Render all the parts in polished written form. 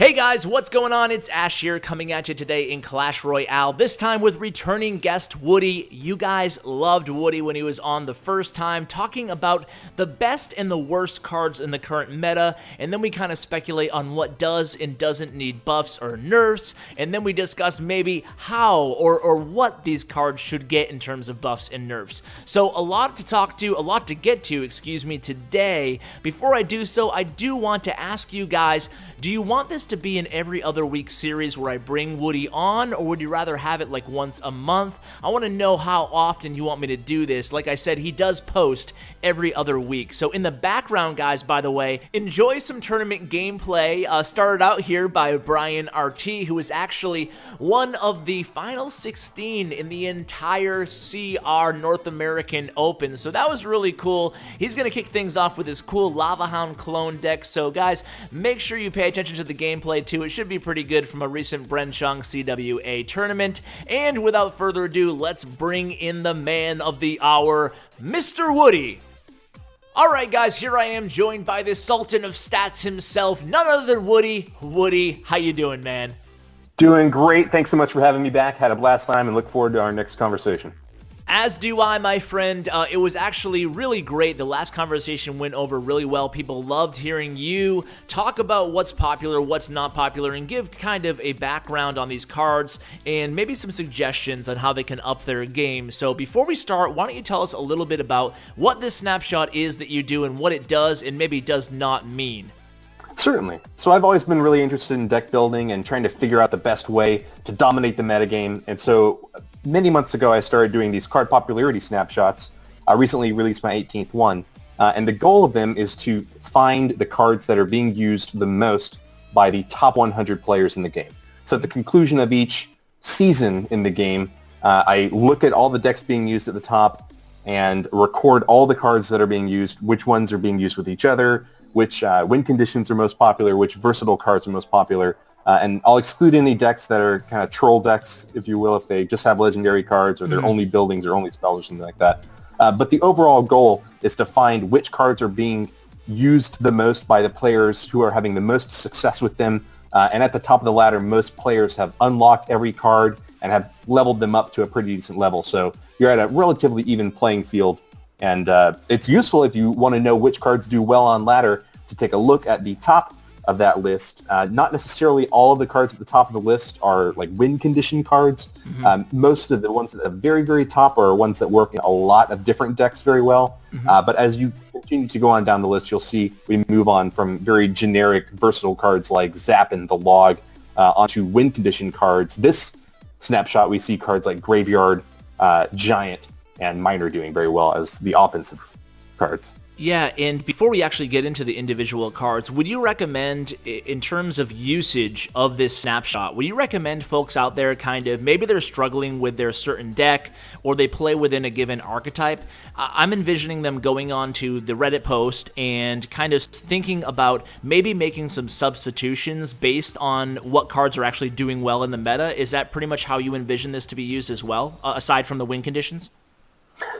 Hey guys, what's going on? It's Ash here coming at you today in Clash Royale, this time with returning guest Woody. You guys loved Woody when he was on the first time, talking about the best and the worst cards in the current meta, and then we kind of speculate on what does and doesn't need buffs or nerfs, and then we discuss maybe how or what these cards should get in terms of buffs and nerfs. So a lot to get to, today. Before I do so, I do want to ask you guys, do you want this to be an every other week series where I bring Woody on, or would you rather have it like once a month? I want to know how often you want me to do this. Like I said, he does post every other week. So in the background, guys, by the way, enjoy some tournament gameplay. Started out here by Brian RT, who is actually one of the final 16 in the entire CR North American Open. So that was really cool. He's going to kick things off with his cool Lava Hound clone deck. So guys, make sure you pay attention to the gameplay too. It should be pretty good from a recent Brenchong CWA tournament. And without further ado, let's bring in the man of the hour, Mr. Woody. Alright guys, here I am joined by the Sultan of Stats himself, none other than Woody. Woody, how you doing, man? Doing great. Thanks so much for having me back. Had a blast time and look forward to our next conversation. As do I, my friend. It was actually really great. The last conversation went over really well. People loved hearing you talk about what's popular, what's not popular, and give kind of a background on these cards and maybe some suggestions on how they can up their game. So before we start, why don't you tell us a little bit about what this snapshot is that you do and what it does and maybe does not mean? Certainly. So I've always been really interested in deck building and trying to figure out the best way to dominate the metagame. And so many months ago, I started doing these card popularity snapshots. I recently released my 18th one. And the goal of them is to find the cards that are being used the most by the top 100 players in the game. So at the conclusion of each season in the game, I look at all the decks being used at the top and record all the cards that are being used, which ones are being used with each other, which win conditions are most popular, which versatile cards are most popular, and I'll exclude any decks that are kind of troll decks, if you will, if they just have legendary cards or they're only buildings or only spells or something like that. But the overall goal is to find which cards are being used the most by the players who are having the most success with them, and at the top of the ladder, most players have unlocked every card and have leveled them up to a pretty decent level. So you're at a relatively even playing field. And it's useful if you want to know which cards do well on ladder to take a look at the top of that list. Not necessarily all of the cards at the top of the list are like win condition cards. Most of the ones at the very, very top are ones that work in a lot of different decks very well. But as you continue to go on down the list, you'll see we move on from very generic, versatile cards like Zappin, the Log, onto win condition cards. This snapshot, we see cards like Graveyard, Giant, and Miner doing very well as the offensive cards. Yeah, and before we actually get into the individual cards, would you recommend, in terms of usage of this snapshot, would you recommend folks out there kind of, maybe they're struggling with their certain deck, or they play within a given archetype? I'm envisioning them going on to the Reddit post and kind of thinking about maybe making some substitutions based on what cards are actually doing well in the meta. Is that pretty much how you envision this to be used as well, aside from the win conditions?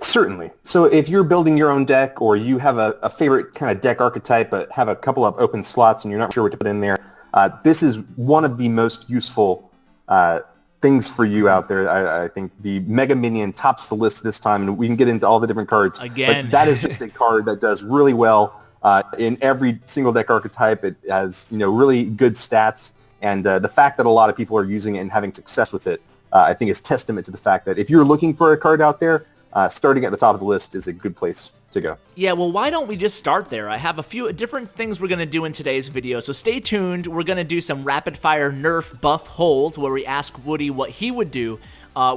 Certainly. So if you're building your own deck or you have a favorite kind of deck archetype but have a couple of open slots and you're not sure what to put in there, this is one of the most useful things for you out there. I think the Mega Minion tops the list this time, and we can get into all the different cards. Again. But that is just a card that does really well in every single deck archetype. It has really good stats, and the fact that a lot of people are using it and having success with it, I think is testament to the fact that if you're looking for a card out there, starting at the top of the list is a good place to go. Yeah, well, why don't we just start there? I have a few different things we're going to do in today's video, so stay tuned. We're going to do some rapid-fire nerf buff hold, where we ask Woody what he would do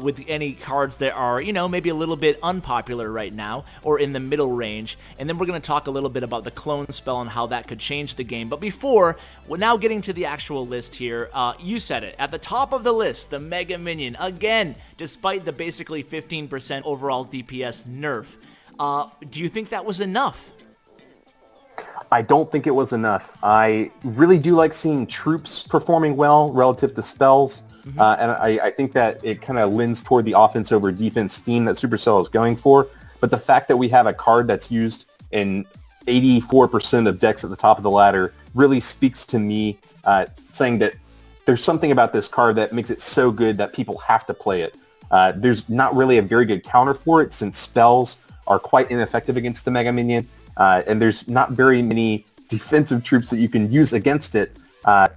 with any cards that are, maybe a little bit unpopular right now or in the middle range. And then we're going to talk a little bit about the clone spell and how that could change the game. But before, we're now getting to the actual list here. You said it. At the top of the list, the Mega Minion. Again, despite the basically 15% overall DPS nerf. Do you think that was enough? I don't think it was enough. I really do like seeing troops performing well relative to spells. And I think that it kind of lends toward the offense over defense theme that Supercell is going for. But the fact that we have a card that's used in 84% of decks at the top of the ladder really speaks to me, saying that there's something about this card that makes it so good that people have to play it. There's not really a very good counter for it since spells are quite ineffective against the Mega Minion, and there's not very many defensive troops that you can use against it,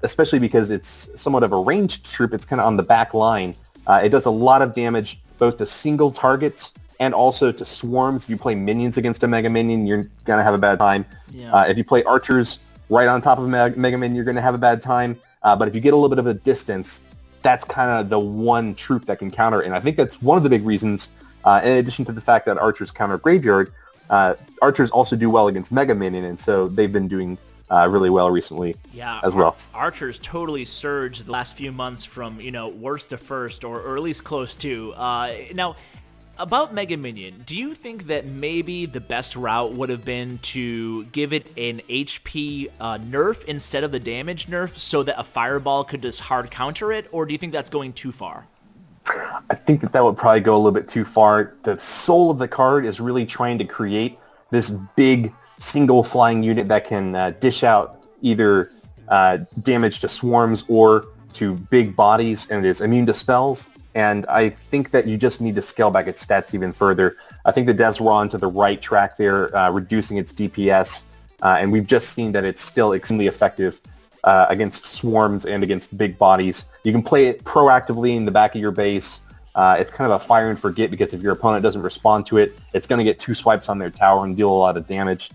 especially because it's somewhat of a ranged troop. It's kind of on the back line. It does a lot of damage both to single targets and also to swarms. If you play minions against a Mega Minion, you're going to have a bad time. Yeah. If you play archers right on top of a Mega Minion, you're going to have a bad time. But if you get a little bit of a distance, that's kind of the one troop that can counter. And I think that's one of the big reasons, in addition to the fact that archers counter Graveyard, archers also do well against Mega Minion, and so they've been doing really well recently as well. Archers totally surged the last few months from, worst to first, or at least close to. Now, about Mega Minion, do you think that maybe the best route would have been to give it an HP nerf instead of the damage nerf so that a fireball could just hard counter it, or do you think that's going too far? I think that would probably go a little bit too far. The soul of the card is really trying to create this big single flying unit that can dish out either damage to swarms or to big bodies, and it is immune to spells. And I think that you just need to scale back its stats even further. I think the devs were onto the right track there, reducing its DPS, and we've just seen that it's still extremely effective against swarms and against big bodies. You can play it proactively in the back of your base. It's kind of a fire and forget, because if your opponent doesn't respond to it, it's going to get 2 swipes on their tower and deal a lot of damage.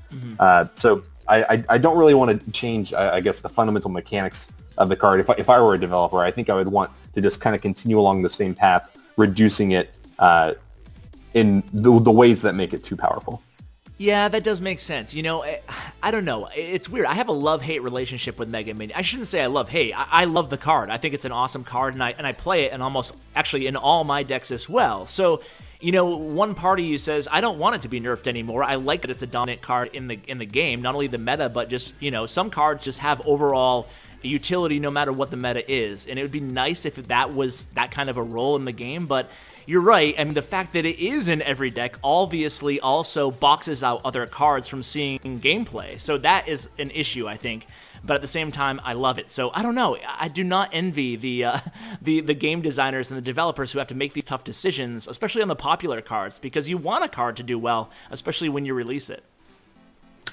So I don't really want to change, I guess, the fundamental mechanics of the card. If I were a developer, I think I would want to just kind of continue along the same path, reducing it in the ways that make it too powerful. Yeah, that does make sense. I don't know. It's weird. I have a love-hate relationship with Mega Minion. I shouldn't say I love-hate. I love the card. I think it's an awesome card, and I play it in all my decks as well. So, one part of you says, I don't want it to be nerfed anymore. I like that it's a dominant card in the game, not only the meta, but just, some cards just have overall utility no matter what the meta is. And it would be nice if that was that kind of a role in the game, but you're right. I mean, the fact that it is in every deck obviously also boxes out other cards from seeing gameplay. So that is an issue, I think. But at the same time, I love it. So I don't know. I do not envy the game designers and the developers who have to make these tough decisions, especially on the popular cards, because you want a card to do well, especially when you release it.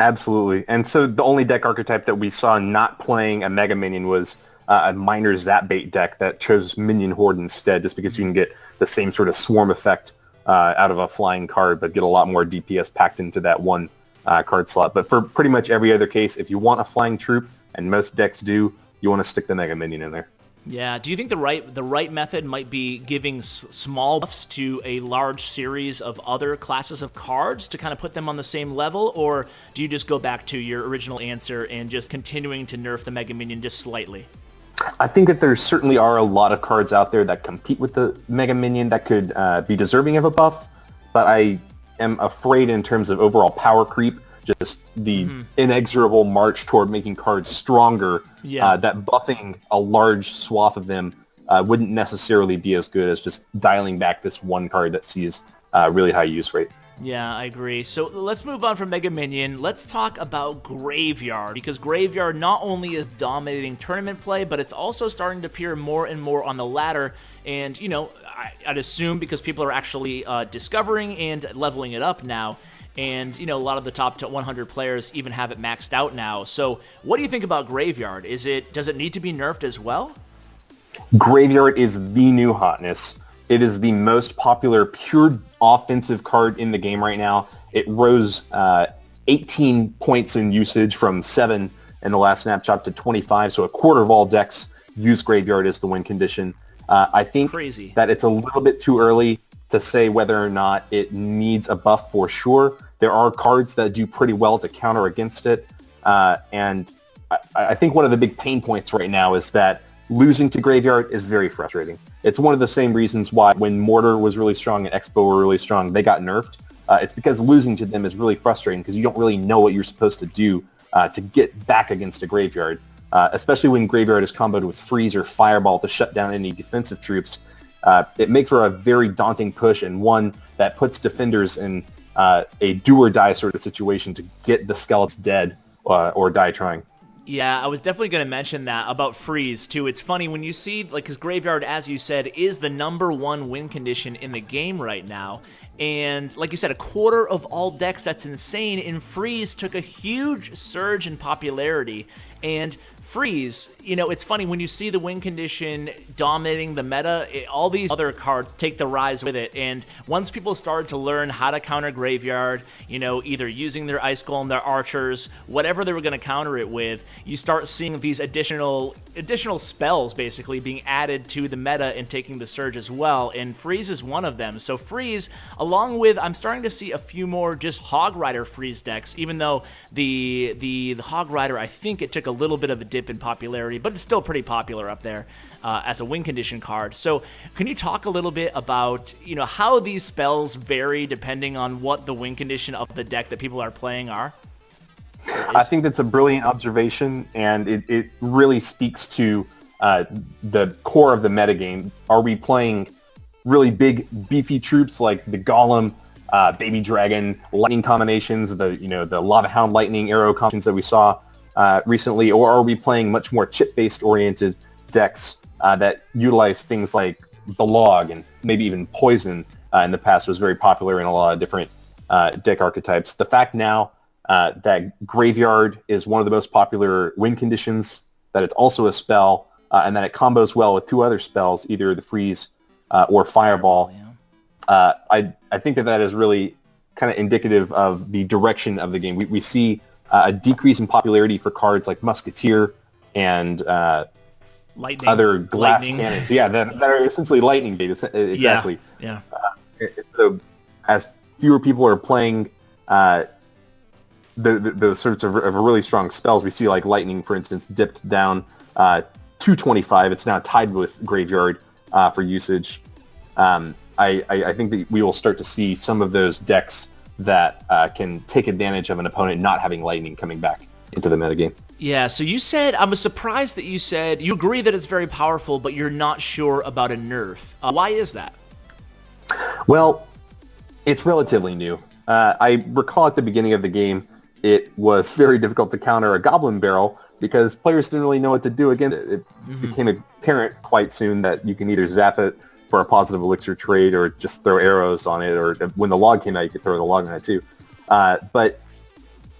Absolutely. And so the only deck archetype that we saw not playing a Mega Minion was a minor Zap Bait deck that chose Minion Horde instead, just because you can get the same sort of swarm effect out of a flying card, but get a lot more DPS packed into that one card slot. But for pretty much every other case, if you want a flying troop, and most decks do, you want to stick the Mega Minion in there. Yeah. Do you think the right method might be giving small buffs to a large series of other classes of cards to kind of put them on the same level, or do you just go back to your original answer and just continuing to nerf the Mega Minion just slightly? I think that there certainly are a lot of cards out there that compete with the Mega Minion that could be deserving of a buff, but I am afraid in terms of overall power creep, just the inexorable march toward making cards stronger, that buffing a large swath of them wouldn't necessarily be as good as just dialing back this one card that sees really high use rate. Yeah, I agree. So let's move on from Mega Minion. Let's talk about Graveyard, because Graveyard not only is dominating tournament play, but it's also starting to appear more and more on the ladder. And, I'd assume because people are actually discovering and leveling it up now. And, a lot of the top 100 players even have it maxed out now. So what do you think about Graveyard? Does it need to be nerfed as well? Graveyard is the new hotness. It is the most popular pure offensive card in the game right now. It rose 18 points in usage from 7 in the last snapshot to 25. So a quarter of all decks use Graveyard as the win condition. I think that it's a little bit too early to say whether or not it needs a buff for sure. There are cards that do pretty well to counter against it. And I think one of the big pain points right now is that losing to Graveyard is very frustrating. It's one of the same reasons why when Mortar was really strong and Expo were really strong, they got nerfed. It's because losing to them is really frustrating because you don't really know what you're supposed to do to get back against a Graveyard, especially when Graveyard is comboed with Freeze or Fireball to shut down any defensive troops. It makes for a very daunting push, and one that puts defenders in a do or die sort of situation to get the skeletons dead or die trying. Yeah, I was definitely going to mention that about freeze, too. It's funny when you see, like, because Graveyard, as you said, is the #1 win condition in the game right now. And, like you said, a quarter of all decks, that's insane. And freeze took a huge surge in popularity. And freeze, you know, it's funny when you see the win condition dominating the meta, all these other cards take the rise with it. And once people started to learn how to counter Graveyard, you know, either using their Ice Golem, their Archers, whatever they were going to counter it with, you start seeing these additional spells basically being added to the meta and taking the surge as well. And freeze is one of them. So freeze, along with, I'm starting to see a few more just Hog Rider freeze decks, even though the Hog Rider, I think it took a little bit of a dip in popularity, but it's still pretty popular up there as a win condition card. So can you talk a little bit about, you know, how these spells vary depending on what the win condition of the deck that people are playing are? I think that's a brilliant observation, and it really speaks to the core of the metagame. Are we playing really big, beefy troops like the Golem, Baby Dragon, Lightning combinations, the Lava Hound Lightning Arrow combinations that we saw recently, or are we playing much more chip-based oriented decks that utilize things like the Log and maybe even Poison in the past was very popular in a lot of different deck archetypes. The fact now that Graveyard is one of the most popular win conditions, that it's also a spell, and that it combos well with two other spells, either the Freeze or Fireball. I think that is really kind of indicative of the direction of the game. We see a decrease in popularity for cards like Musketeer and other glass cannons. Yeah, that are essentially lightning bait. Exactly. Yeah. So as fewer people are playing those sorts of really strong spells, we see like Lightning, for instance, dipped down to 25. It's now tied with Graveyard for usage. I think that we will start to see some of those decks that can take advantage of an opponent not having Lightning coming back into the metagame. Yeah, so you said, I was surprised that you said you agree that it's very powerful, but you're not sure about a nerf. Why is that? Well, it's relatively new. I recall at the beginning of the game, it was very difficult to counter a Goblin Barrel because players didn't really know what to do against it. It became apparent quite soon that you can either zap it for a positive elixir trade or just throw arrows on it, or when the Log came out, you could throw the Log on it too. But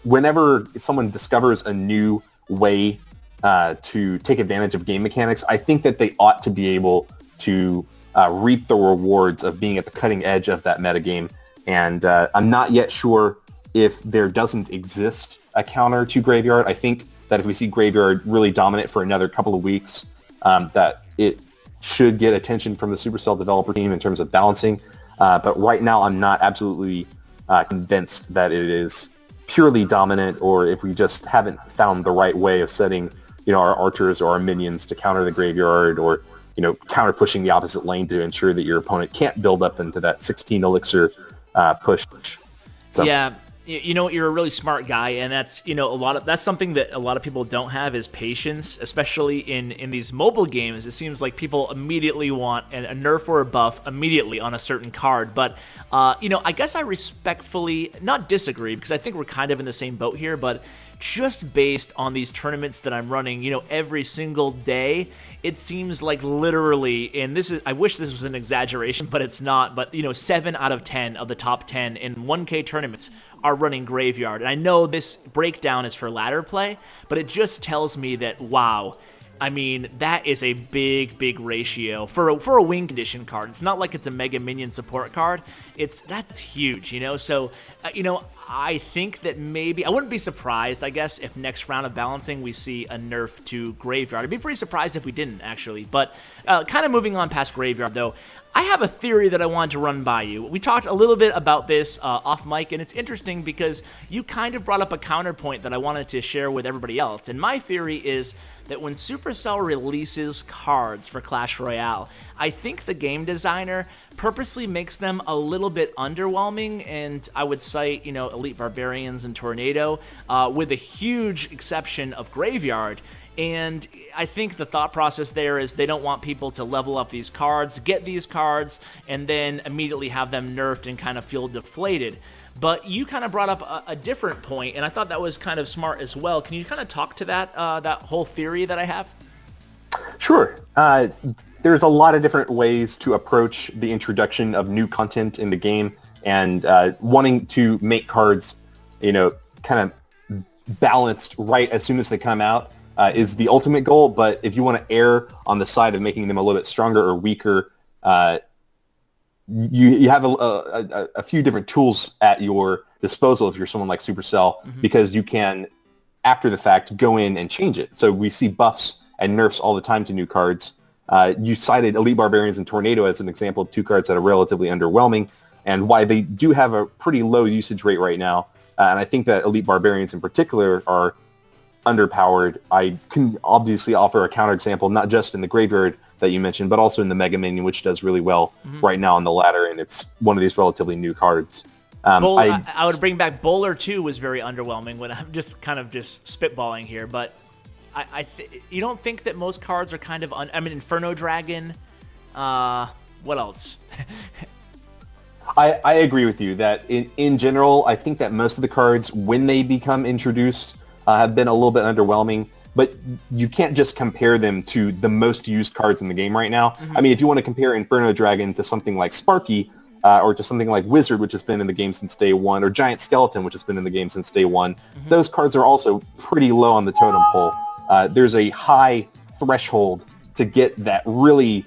whenever someone discovers a new way to take advantage of game mechanics, I think that they ought to be able to reap the rewards of being at the cutting edge of that metagame. And I'm not yet sure if there doesn't exist a counter to Graveyard. I think that if we see Graveyard really dominant for another couple of weeks, that it should get attention from the Supercell developer team in terms of balancing. But right now, I'm not absolutely convinced that it is purely dominant, or if we just haven't found the right way of setting, our archers or our minions to counter the Graveyard, or, counter pushing the opposite lane to ensure that your opponent can't build up into that 16 elixir push. So. Yeah. You're a really smart guy, and that's, that's something that a lot of people don't have is patience, especially in these mobile games. It seems like people immediately want a nerf or a buff immediately on a certain card. But, I guess I respectfully not disagree, because I think we're kind of in the same boat here, but just based on these tournaments that I'm running, every single day, it seems like literally, and I wish this was an exaggeration, but it's not, but 7 out of 10 of the top 10 in 1K tournaments are running Graveyard. And I know this breakdown is for ladder play, but it just tells me that, wow, I mean, that is a big ratio for a win condition card. It's not like it's a Mega Minion support card. That's huge, So, I think that maybe, I wouldn't be surprised, I guess, if next round of balancing we see a nerf to Graveyard. I'd be pretty surprised if we didn't, actually. But kind of moving on past Graveyard, though, I have a theory that I wanted to run by you. We talked a little bit about this off mic, and it's interesting because you kind of brought up a counterpoint that I wanted to share with everybody else. And my theory is that when Supercell releases cards for Clash Royale, I think the game designer purposely makes them a little bit underwhelming, and I would cite, Elite Barbarians and Tornado, with a huge exception of Graveyard. And I think the thought process there is they don't want people to level up these cards, get these cards, and then immediately have them nerfed and kind of feel deflated. But you kind of brought up a different point, and I thought that was kind of smart as well. Can you kind of talk to that that whole theory that I have? Sure. There's a lot of different ways to approach the introduction of new content in the game, and wanting to make cards, kind of balanced right as soon as they come out is the ultimate goal. But if you want to err on the side of making them a little bit stronger or weaker, you have a few different tools at your disposal if you're someone like Supercell, because you can, after the fact, go in and change it. So we see buffs and nerfs all the time to new cards. You cited Elite Barbarians and Tornado as an example of two cards that are relatively underwhelming, and why they do have a pretty low usage rate right now. And I think that Elite Barbarians in particular are underpowered. I can obviously offer a counterexample, not just in the graveyard that you mentioned, but also in the Mega Minion, which does really well right now on the ladder, and it's one of these relatively new cards. I would bring back Bowler 2 was very underwhelming, when I'm just kind of just spitballing here, but you don't think that most cards are kind of Inferno Dragon, what else? I agree with you that in general, I think that most of the cards, when they become introduced, have been a little bit underwhelming, but you can't just compare them to the most used cards in the game right now. I mean, if you want to compare Inferno Dragon to something like Sparky, or to something like Wizard, which has been in the game since day one, or Giant Skeleton, which has been in the game since day one, those cards are also pretty low on the totem pole. There's a high threshold to get that really,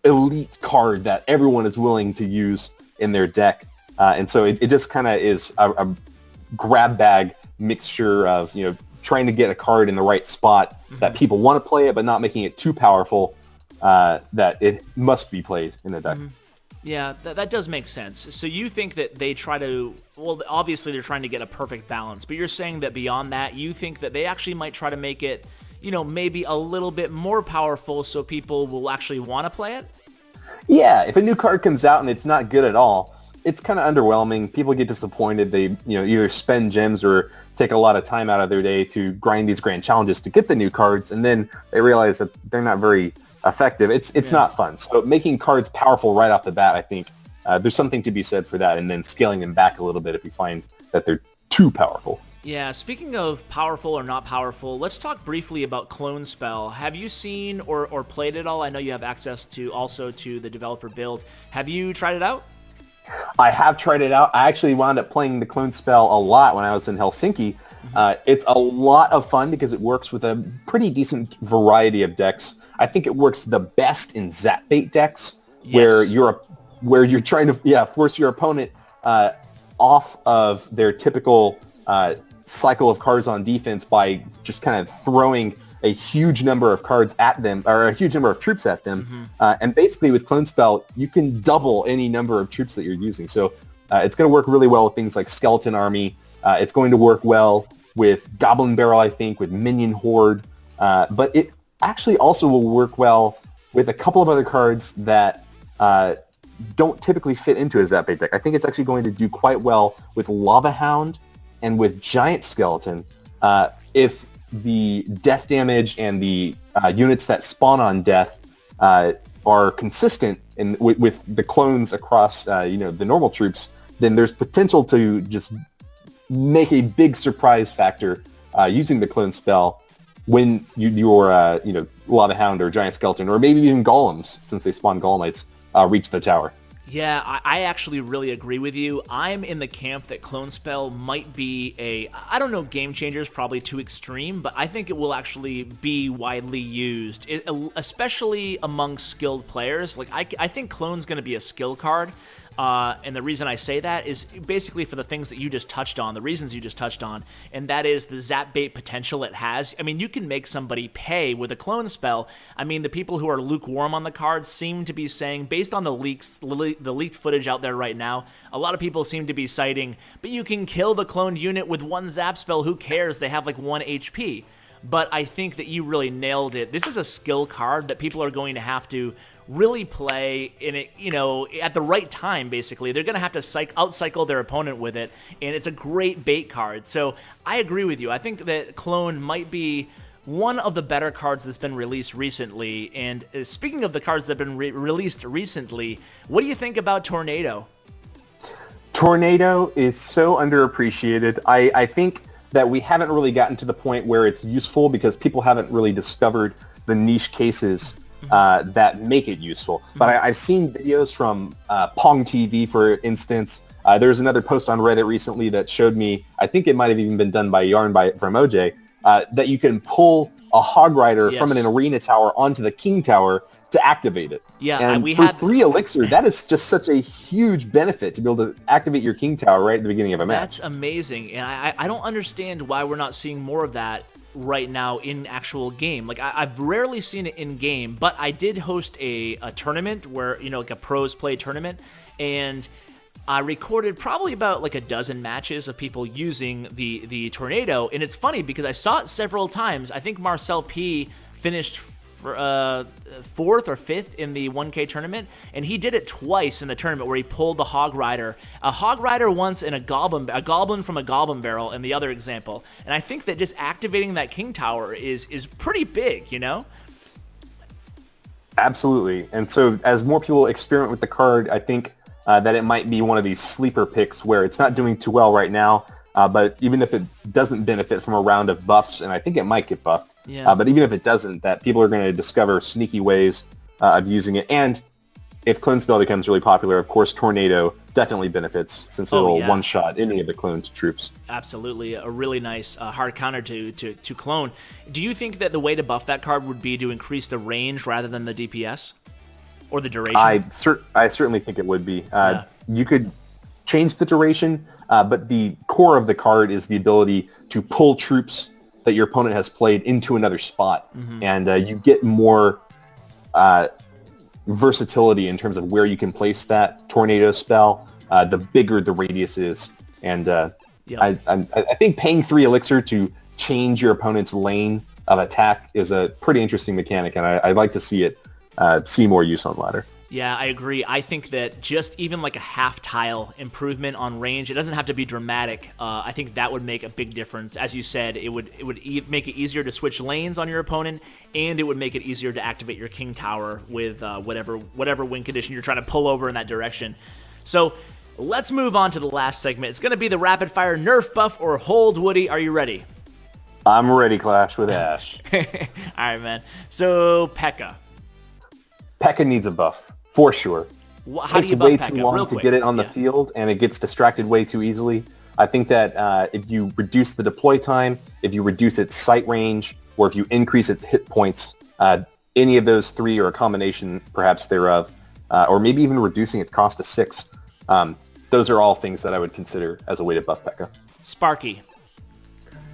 elite card that everyone is willing to use in their deck. And so it just kind of is a grab bag mixture of, trying to get a card in the right spot that people want to play it, but not making it too powerful that it must be played in the deck. Yeah, that does make sense. So you think that they try to, well, obviously they're trying to get a perfect balance, but you're saying that beyond that, you think that they actually might try to make it, maybe a little bit more powerful so people will actually want to play it? Yeah, if a new card comes out and it's not good at all, it's kind of underwhelming. People get disappointed. They, either spend gems or take a lot of time out of their day to grind these grand challenges to get the new cards, and then they realize that they're not very effective. It's not fun. So making cards powerful right off the bat, I think there's something to be said for that, and then scaling them back a little bit if you find that they're too powerful. Yeah, speaking of powerful or not powerful, let's talk briefly about Clone Spell. Have you seen or played it all? I know you have access to the developer build. Have you tried it out? I have tried it out. I actually wound up playing the Clone Spell a lot when I was in Helsinki. It's a lot of fun because it works with a pretty decent variety of decks. I think it works the best in Zap Bait decks, where you're trying to force your opponent off of their typical cycle of cards on defense by just kind of throwing a huge number of cards at them, or a huge number of troops at them. And basically with Clone Spell, you can double any number of troops that you're using. So it's going to work really well with things like Skeleton Army. It's going to work well with Goblin Barrel, I think, with Minion Horde. But it actually also will work well with a couple of other cards that don't typically fit into a Zap Bait deck. I think it's actually going to do quite well with Lava Hound and with Giant Skeleton. If the death damage and the units that spawn on death are consistent with the clones across the normal troops, then there's potential to just make a big surprise factor using the Clone Spell when your Lava Hound or Giant Skeleton, or maybe even Golems, since they spawn Golemites, reach the tower. Yeah, I actually really agree with you. I'm in the camp that Clone Spell might be I don't know, game changer is probably too extreme, but I think it will actually be widely used, especially among skilled players. Like, I think Clone's going to be a skill card. And the reason I say that is basically for the things that you just touched on, the reasons you just touched on, and that is the Zap Bait potential it has. I mean, you can make somebody pay with a Clone Spell. I mean, the people who are lukewarm on the card seem to be saying, based on the leaked footage out there right now, a lot of people seem to be citing, but you can kill the cloned unit with one Zap Spell, who cares? They have like 1 HP. But I think that you really nailed it. This is a skill card that people are going to have to really play in it, at the right time, basically. They're going to have to outcycle their opponent with it, and it's a great bait card. So I agree with you. I think that Clone might be one of the better cards that's been released recently. And speaking of the cards that have been released recently, what do you think about Tornado? Tornado is so underappreciated. I think that we haven't really gotten to the point where it's useful because people haven't really discovered the niche cases that make it useful. But I've seen videos from Pong TV, for instance. There's another post on Reddit recently that showed me, I think it might have even been done by from OJ, that you can pull a Hog Rider from an arena tower onto the King Tower to activate it. Yeah, and we for had 3 elixir, that is just such a huge benefit to be able to activate your King Tower right at the beginning of a match. That's amazing, and I don't understand why we're not seeing more of that right now in actual game. Like I've rarely seen it in game, but I did host a tournament where, you know, like a pros play tournament, and I recorded probably about like a dozen matches of people using the Tornado, and it's funny because I saw it several times. I think Marcel P finished 4th or 5th in the 1K tournament, and he did it twice in the tournament where he pulled the Hog Rider. A Hog Rider once in a Goblin from a Goblin Barrel in the other example. And I think that just activating that King Tower is pretty big, you know? Absolutely. And so as more people experiment with the card, I think that it might be one of these sleeper picks where it's not doing too well right now, but even if it doesn't benefit from a round of buffs, and I think it might get buffed, but even if it doesn't, that people are going to discover sneaky ways of using it. And if Clone Spell becomes really popular, of course, Tornado definitely benefits since it'll one-shot any of the cloned troops. Absolutely. A really nice hard counter to clone. Do you think that the way to buff that card would be to increase the range rather than the DPS? Or the duration? I certainly think it would be. You could change the duration, but the core of the card is the ability to pull troops that your opponent has played into another spot. And you get more versatility in terms of where you can place that Tornado spell, the bigger the radius is. And I think paying 3 elixir to change your opponent's lane of attack is a pretty interesting mechanic, and I'd like to see it see more use on ladder. Yeah, I agree. I think that just even like a half tile improvement on range, it doesn't have to be dramatic. I think that would make a big difference. As you said, it would make it easier to switch lanes on your opponent, and it would make it easier to activate your King Tower with whatever win condition you're trying to pull over in that direction. So let's move on to the last segment. It's going to be the rapid fire nerf, buff, or hold. Woody, are you ready? I'm ready, Clash with Ash. All right, man. So P.E.K.K.A. P.E.K.K.A. needs a buff. For sure. How do you buff way P.E.K.K.A.? too long Real to quick. get it on the field, and it gets distracted way too easily. I think that if you reduce the deploy time, if you reduce its sight range, or if you increase its hit points, any of those 3 or a combination perhaps thereof, or maybe even reducing its cost to 6, those are all things that I would consider as a way to buff P.E.K.K.A. Sparky.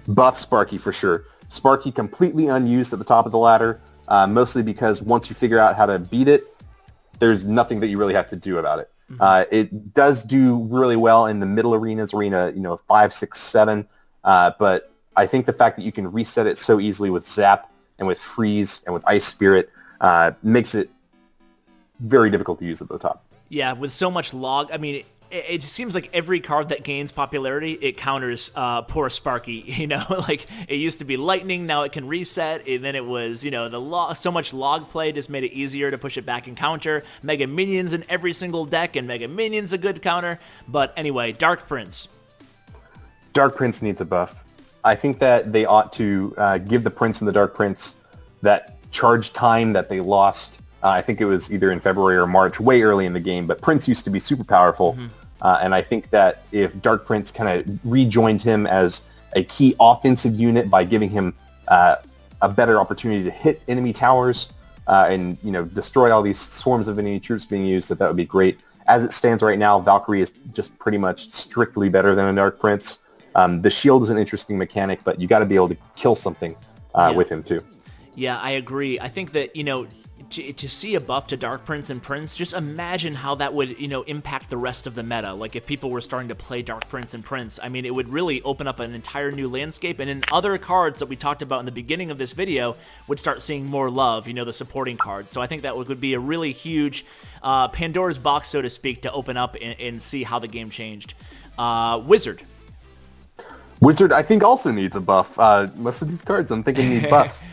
Buff Sparky for sure. Sparky completely unused at the top of the ladder, mostly because once you figure out how to beat it, there's nothing that you really have to do about it. It does do really well in the middle arenas, 5, 6, 7, but I think the fact that you can reset it so easily with Zap and with Freeze and with Ice Spirit makes it very difficult to use at the top. Yeah, with so much log, I mean, it seems like every card that gains popularity, it counters poor Sparky, you know? Like, it used to be Lightning, now it can reset, and then it was, so much log play just made it easier to push it back and counter. Mega Minions in every single deck, and Mega Minions a good counter. But anyway, Dark Prince. Dark Prince needs a buff. I think that they ought to give the Prince and the Dark Prince that charge time that they lost. I think it was either in February or March, way early in the game, but Prince used to be super powerful. And I think that if Dark Prince kind of rejoined him as a key offensive unit by giving him a better opportunity to hit enemy towers and destroy all these swarms of enemy troops being used, that would be great. As it stands right now, Valkyrie is just pretty much strictly better than a Dark Prince. The shield is an interesting mechanic, but you got to be able to kill something with him too. Yeah, I agree. I think that, to see a buff to Dark Prince and Prince, just imagine how that would, impact the rest of the meta. Like, if people were starting to play Dark Prince and Prince, I mean, it would really open up an entire new landscape, and then other cards that we talked about in the beginning of this video would start seeing more love, the supporting cards. So I think that would be a really huge Pandora's box, so to speak, to open up and see how the game changed. Wizard. Wizard, I think, also needs a buff. Most of these cards, I'm thinking, need buffs.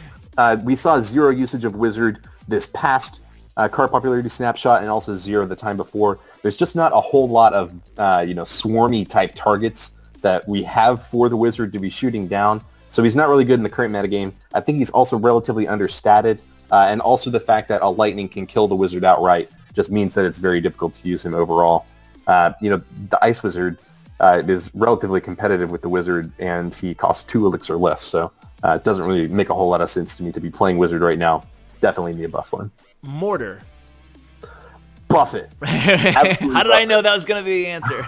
We saw 0 usage of Wizard this past card popularity snapshot and also 0 the time before, there's just not a whole lot of, swarmy type targets that we have for the wizard to be shooting down. So he's not really good in the current metagame. I think he's also relatively understated, and also the fact that a lightning can kill the wizard outright just means that it's very difficult to use him overall. The ice wizard is relatively competitive with the wizard, and he costs 2 elixir less, so it doesn't really make a whole lot of sense to me to be playing wizard right now. Definitely need a buff one. Mortar. Buff it. How did I know that was going to be the answer?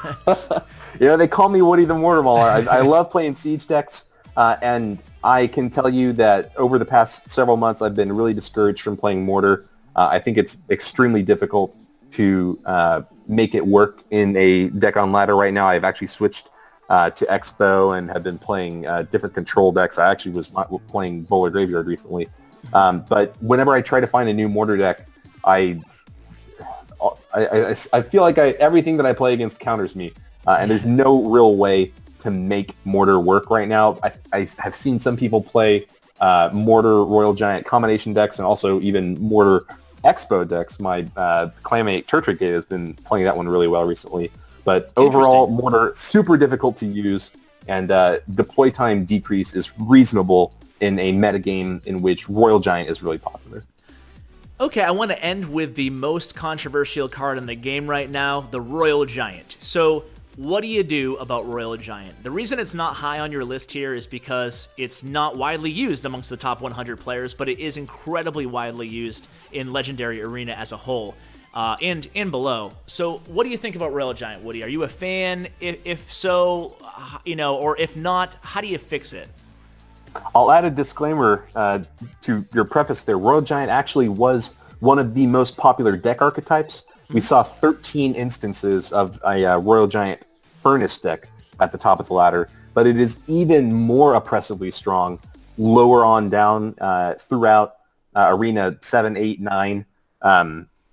They call me Woody the Mortar Mauler. I love playing siege decks, and I can tell you that over the past several months, I've been really discouraged from playing Mortar. I think it's extremely difficult to make it work in a deck on ladder right now. I've actually switched to Expo and have been playing different control decks. I actually was playing Bowler Graveyard recently. But whenever I try to find a new Mortar deck, I feel like everything that I play against counters me. And there's no real way to make Mortar work right now. I have seen some people play Mortar Royal Giant combination decks and also even Mortar Expo decks. My Clanbake Turtrigate has been playing that one really well recently. But overall, Mortar, super difficult to use, and deploy time decrease is reasonable in a metagame in which Royal Giant is really popular. Okay, I want to end with the most controversial card in the game right now, the Royal Giant. So, what do you do about Royal Giant? The reason it's not high on your list here is because it's not widely used amongst the top 100 players, but it is incredibly widely used in Legendary Arena as a whole, and below. So what do you think about Royal Giant, Woody? Are you a fan? If so, or if not, how do you fix it? I'll add a disclaimer to your preface there. Royal Giant actually was one of the most popular deck archetypes. We saw 13 instances of a Royal Giant Furnace deck at the top of the ladder, but it is even more oppressively strong lower on down throughout Arena 7, 8, 9.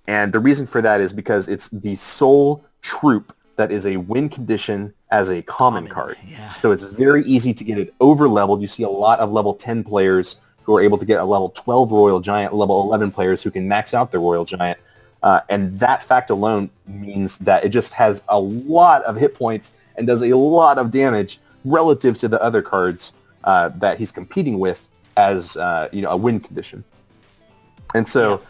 And the reason for that is because it's the sole troop that is a win condition as a common card. Yeah. So it's very easy to get it over-leveled. You see a lot of level 10 players who are able to get a level 12 Royal Giant, level 11 players who can max out their Royal Giant. And that fact alone means that it just has a lot of hit points and does a lot of damage relative to the other cards that he's competing with as a win condition. And so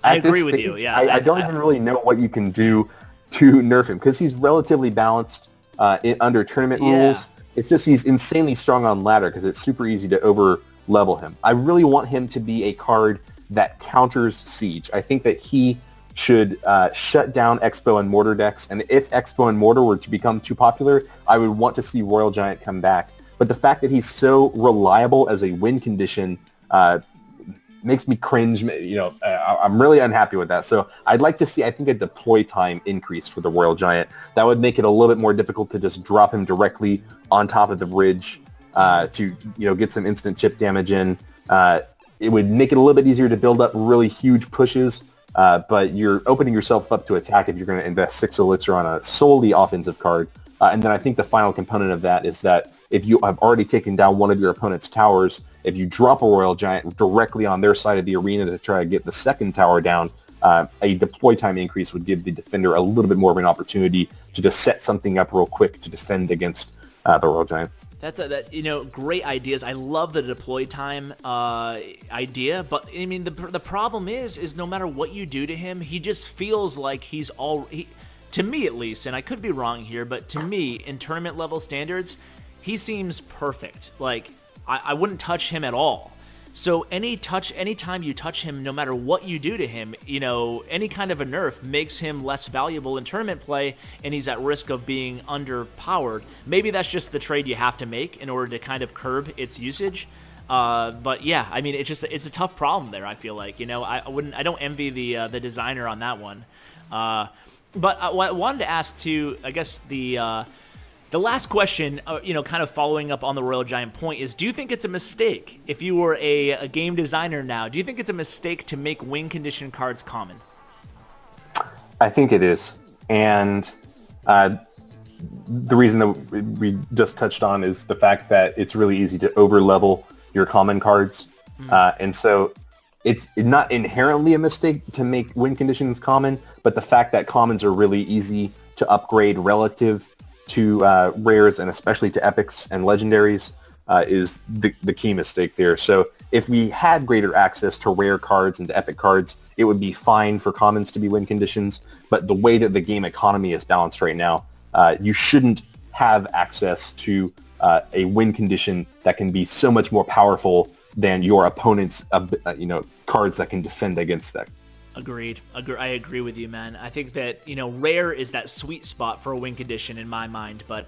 I agree with you. Yeah, I don't even really know what you can do to nerf him because he's relatively balanced under tournament rules. It's just he's insanely strong on ladder because it's super easy to over level him. I really want him to be a card that counters Siege. I think that he should shut down Expo and Mortar decks, and if Expo and Mortar were to become too popular, I would want to see Royal Giant come back. But the fact that he's so reliable as a win condition makes me cringe. I'm really unhappy with that. So I'd like to see, I think, a deploy time increase for the Royal Giant. That would make it a little bit more difficult to just drop him directly on top of the bridge to get some instant chip damage in. It would make it a little bit easier to build up really huge pushes, but you're opening yourself up to attack if you're going to invest 6 elixir on a solely offensive card. And then I think the final component of that is that if you have already taken down one of your opponent's towers, if you drop a Royal Giant directly on their side of the arena to try to get the second tower down, a deploy time increase would give the defender a little bit more of an opportunity to just set something up real quick to defend against the Royal Giant. That's great ideas. I love the deploy time idea, but I mean the problem is no matter what you do to him, he just feels like he's to me at least, and I could be wrong here, but to me in tournament level standards, he seems perfect. Like I wouldn't touch him at all. So anytime you touch him, no matter what you do to him, any kind of a nerf makes him less valuable in tournament play, and he's at risk of being underpowered. Maybe that's just the trade you have to make in order to kind of curb its usage. But yeah, I mean, it's a tough problem there. I feel like I don't envy the designer on that one. But I wanted to ask too, I guess the last question, kind of following up on the Royal Giant point is, do you think it's a mistake, if you were a game designer now, do you think it's a mistake to make win condition cards common? I think it is. And the reason that we just touched on is the fact that it's really easy to over-level your common cards. And so it's not inherently a mistake to make win conditions common, but the fact that commons are really easy to upgrade relative to rares and especially to epics and legendaries is the key mistake there. So if we had greater access to rare cards and to epic cards, it would be fine for commons to be win conditions. But the way that the game economy is balanced right now, you shouldn't have access to a win condition that can be so much more powerful than your opponent's cards that can defend against that. Agreed. I agree with you, man. I think that, rare is that sweet spot for a win condition in my mind, but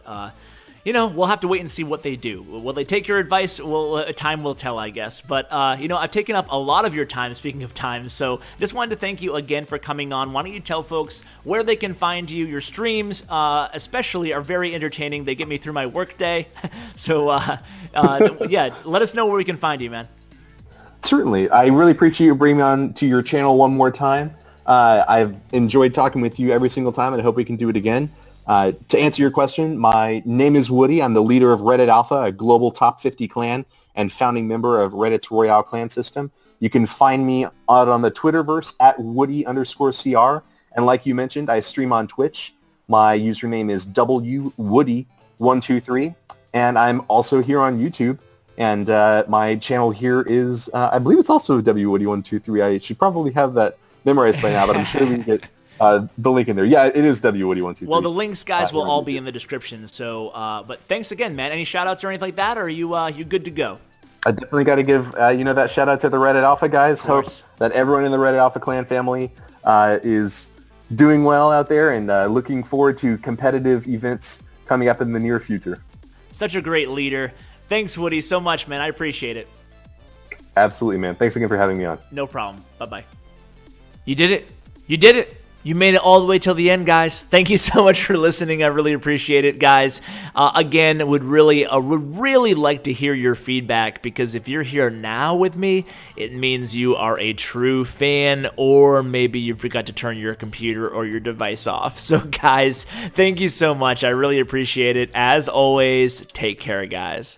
we'll have to wait and see what they do. Will they take your advice? Well, time will tell, I guess. But, I've taken up a lot of your time, speaking of time, so just wanted to thank you again for coming on. Why don't you tell folks where they can find you? Your streams, especially, are very entertaining. They get me through my workday. So, yeah, let us know where we can find you, man. Certainly. I really appreciate you bringing me on to your channel one more time. I've enjoyed talking with you every single time, and I hope we can do it again. To answer your question, my name is Woody. I'm the leader of Reddit Alpha, a global top 50 clan, and founding member of Reddit's Royale clan system. You can find me out on the Twitterverse at Woody_CR. And like you mentioned, I stream on Twitch. My username is WWoody123. And I'm also here on YouTube. And my channel here is, I believe it's also WWoody123. I should probably have that memorized by now, but I'm sure we can get the link in there. Yeah, it is W123. Well, the links, guys, will all be in the description. So, but thanks again, man. Any shout-outs or anything like that, or are you good to go? I definitely got to give that shout-out to the Reddit Alpha guys. Hope that everyone in the Reddit Alpha clan family is doing well out there and looking forward to competitive events coming up in the near future. Such a great leader. Thanks, Woody, so much, man. I appreciate it. Absolutely, man. Thanks again for having me on. No problem. Bye-bye. You did it. You did it. You made it all the way till the end, guys. Thank you so much for listening. I really appreciate it, guys. Again, would really like to hear your feedback, because if you're here now with me, it means you are a true fan, or maybe you forgot to turn your computer or your device off. So, guys, thank you so much. I really appreciate it. As always, take care, guys.